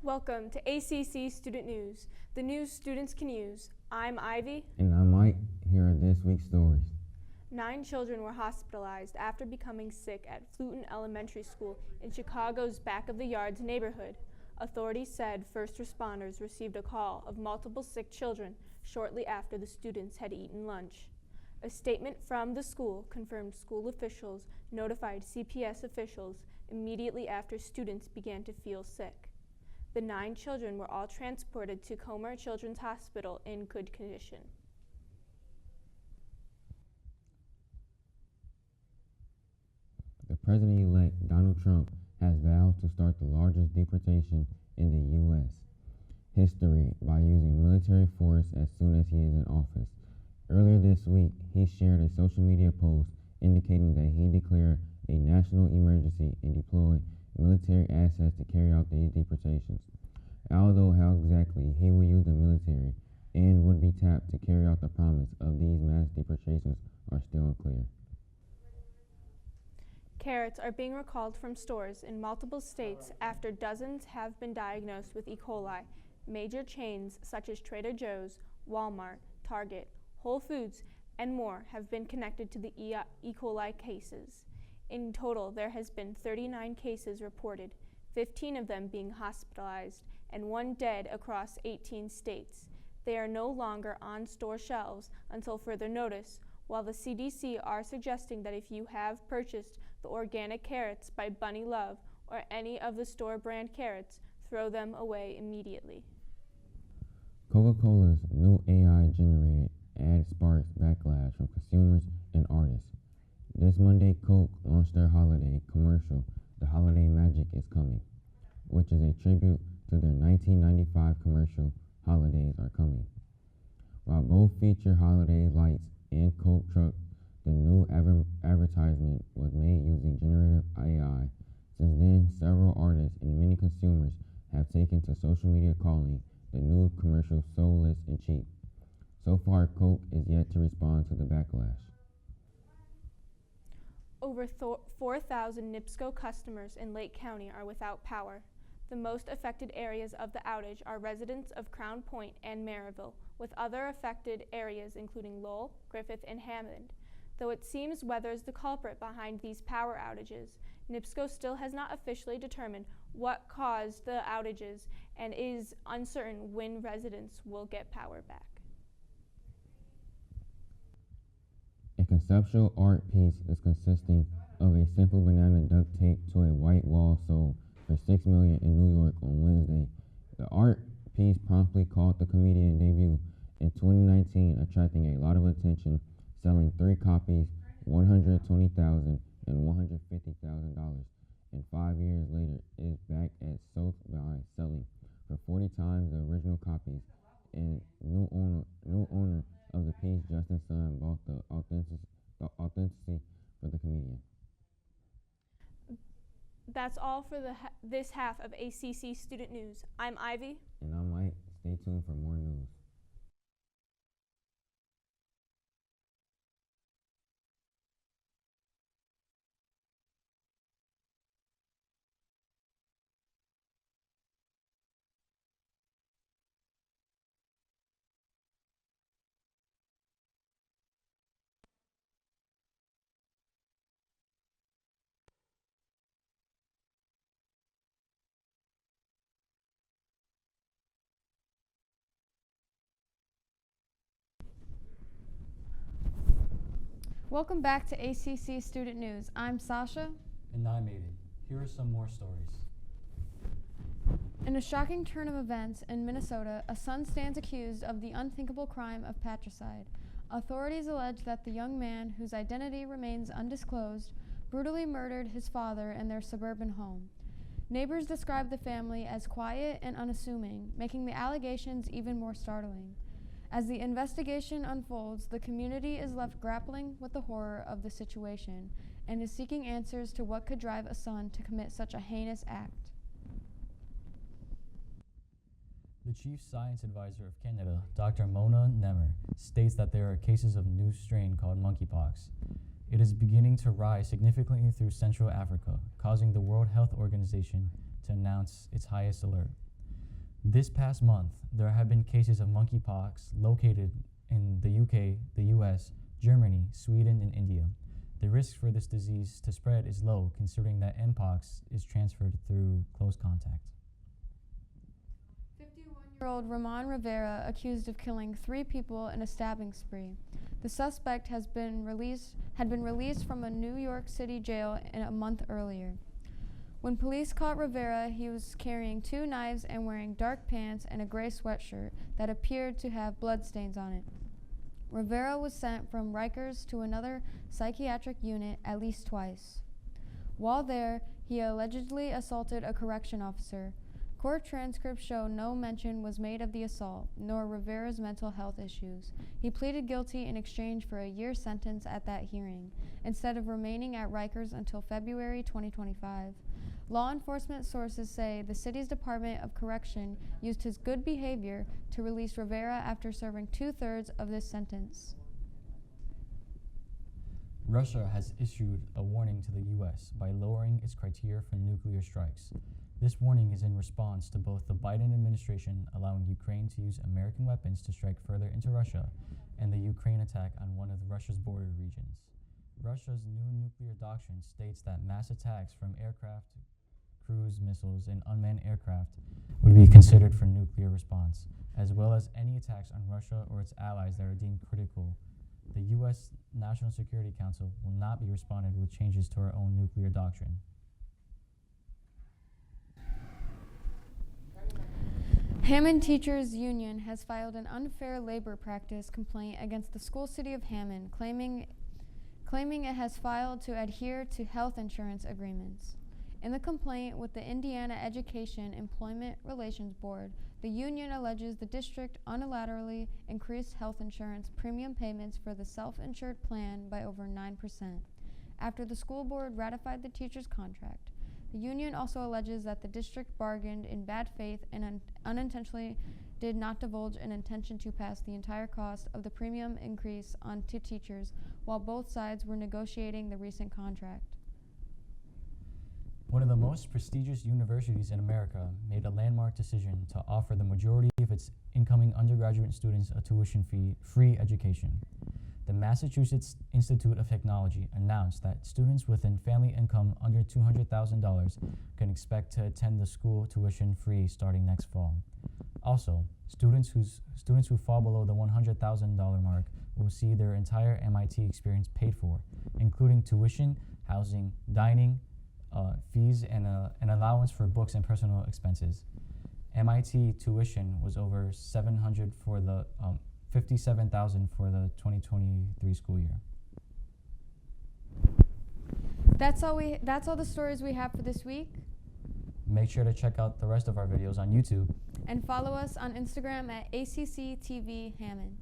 Welcome to ACC Student News, the news students can use. I'm Ivy. And I'm Mike. Here are this week's stories. 9 children were hospitalized after becoming sick at Fluton Elementary School in Chicago's Back of the Yards neighborhood. Authorities said first responders received a call of multiple sick children shortly after the students had eaten lunch. A statement from the school confirmed school officials notified CPS officials immediately after students began to feel sick. The 9 children were all transported to Comer Children's Hospital in good condition. The President-elect Donald Trump has vowed to start the largest deportation in the U.S. history by using military force as soon as he is in office. Earlier this week, he shared a social media post indicating that he declared a national emergency and deployed military assets to carry out these deportations. Although how exactly he will use the military and would be tapped to carry out the promise of these mass deportations are still unclear. Carrots are being recalled from stores in multiple states after dozens have been diagnosed with E. coli. Major chains such as Trader Joe's, Walmart, Target, Whole Foods, and more have been connected to the E. coli cases. In total, there has been 39 cases reported, 15 of them being hospitalized, and 1 dead across 18 states. They are no longer on store shelves until further notice, while the CDC are suggesting that if you have purchased the organic carrots by Bunny Love or any of the store brand carrots, throw them away immediately. Coca-Cola's new AI-generated ad sparks backlash from consumers and artists. This Monday, Coke launched their holiday commercial, The Holiday Magic is Coming, which is a tribute to their 1995 commercial, Holidays Are Coming. While both feature holiday lights and Coke truck, the new advertisement was made using generative AI. Since then, several artists and many consumers have taken to social media calling the new commercial soulless and cheap. So far, Coke is yet to respond to the backlash. Over 4,000 NIPSCO customers in Lake County are without power. The most affected areas of the outage are residents of Crown Point and Maryville, with other affected areas including Lowell, Griffith, and Hammond. Though it seems weather is the culprit behind these power outages, NIPSCO still has not officially determined what caused the outages and is uncertain when residents will get power back. A conceptual art piece is consisting of a simple banana duct taped to a white wall sold for $6 million in New York on Wednesday. The art piece promptly caught the comedian debut in 2019, attracting a lot of attention, selling 3 copies, $120,000 and $150,000. And 5 years later, it is back at Sotheby's, selling for 40 times the original copies. And new owner of the piece, Justin Sun, bought the authenticity for the comedian. That's all for this half of ACC Student News. I'm Ivy. And I'm Mike. Stay tuned for more news. Welcome back to ACC Student News. I'm Sasha. And I'm Aiden. Here are some more stories. In a shocking turn of events in Minnesota, a son stands accused of the unthinkable crime of patricide. Authorities allege that the young man, whose identity remains undisclosed, brutally murdered his father in their suburban home. Neighbors describe the family as quiet and unassuming, making the allegations even more startling. As the investigation unfolds, the community is left grappling with the horror of the situation and is seeking answers to what could drive a son to commit such a heinous act. The Chief Science Advisor of Canada, Dr. Mona Nemer, states that there are cases of a new strain called monkeypox. It is beginning to rise significantly through Central Africa, causing the World Health Organization to announce its highest alert. This past month, there have been cases of monkeypox located in the UK, the US, Germany, Sweden, and India. The risk for this disease to spread is low, considering that mpox is transferred through close contact. 51-year-old Ramon Rivera accused of killing 3 people in a stabbing spree. The suspect had been released from a New York City jail a month earlier. When police caught Rivera, he was carrying 2 knives and wearing dark pants and a gray sweatshirt that appeared to have bloodstains on it. Rivera was sent from Rikers to another psychiatric unit at least twice. While there, he allegedly assaulted a correction officer. Court transcripts show no mention was made of the assault, nor Rivera's mental health issues. He pleaded guilty in exchange for a year sentence at that hearing, instead of remaining at Rikers until February 2025. Law enforcement sources say the city's Department of Correction used his good behavior to release Rivera after serving 2/3 of this sentence. Russia has issued a warning to the U.S. by lowering its criteria for nuclear strikes. This warning is in response to both the Biden administration allowing Ukraine to use American weapons to strike further into Russia and the Ukraine attack on one of Russia's border regions. Russia's new nuclear doctrine states that mass attacks from aircraft, cruise missiles, and unmanned aircraft would be considered for nuclear response, as well as any attacks on Russia or its allies that are deemed critical. The U.S. National Security Council will not be responded with changes to our own nuclear doctrine. Hammond Teachers Union has filed an unfair labor practice complaint against the school city of Hammond, claiming it has failed to adhere to health insurance agreements. In the complaint with the Indiana Education Employment Relations Board, the union alleges the district unilaterally increased health insurance premium payments for the self-insured plan by over 9%, after the school board ratified the teacher's contract. The union also alleges that the district bargained in bad faith and unintentionally did not divulge an intention to pass the entire cost of the premium increase on to teachers while both sides were negotiating the recent contract. One of the most prestigious universities in America made a landmark decision to offer the majority of its incoming undergraduate students a tuition-free education. The Massachusetts Institute of Technology announced that students with a family income under $200,000 can expect to attend the school tuition-free starting next fall. Also, students who fall below the $100,000 mark will see their entire MIT experience paid for, including tuition, housing, dining, fees, and an allowance for books and personal expenses. MIT tuition was over $700 for the $57,000 for the 2023 school year. That's all the stories we have for this week. Make sure to check out the rest of our videos on YouTube And follow us on Instagram at ACCtv Hammond.